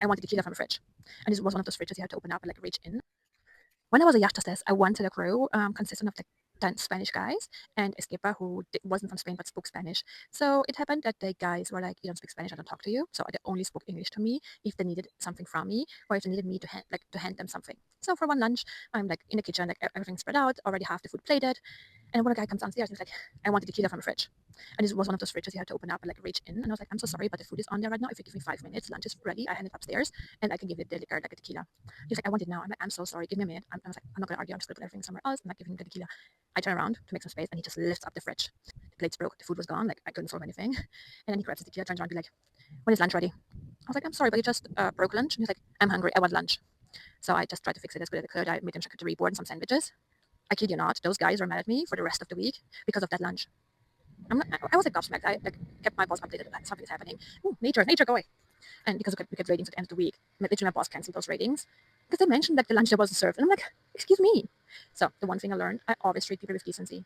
I wanted tequila from a fridge. And this was one of those fridges you had to open up and like reach in. When I was a yacht hostess, I wanted a crew consisting of like 10 Spanish guys and a skipper who wasn't from Spain but spoke Spanish. So it happened that the guys were like, "You don't speak Spanish, I don't talk to you." So they only spoke English to me if they needed something from me or if they needed me to hand them something. So for one lunch, I'm like in the kitchen, like everything spread out, already half the food plated. And when a guy comes downstairs, he's like, "I wanted tequila from a fridge." And this was one of those fridges you had to open up and like reach in. And I was like, "I'm so sorry, but the food is on there right now. If you give me 5 minutes, lunch is ready. I hand it upstairs and I can give you the liquor, like a tequila." He's like, "I want it now." I'm like, "I'm so sorry. Give me a minute." I was like, "I'm not going to argue. I'm just going to put everything somewhere else. I'm not giving him the tequila." I turn around to make some space and he just lifts up the fridge. The plates broke. The food was gone. Like I couldn't solve anything. And then he grabs the tequila, turns around and be like, "When is lunch ready?" I was like, "I'm sorry, but you just broke lunch." And he's like, "I'm hungry. I want lunch." So I just tried to fix it as good as I could. I made him charcuterie board and some sandwiches. I kid you not, those guys were mad at me for the rest of the week because of that lunch. I was like gobsmacked. I like kept my boss updated that something is happening. Ooh, nature, go away. And because we get ratings at the end of the week, literally my boss canceled those ratings because they mentioned like the lunch that wasn't served. And I'm like, excuse me. So the one thing I learned, I always treat people with decency.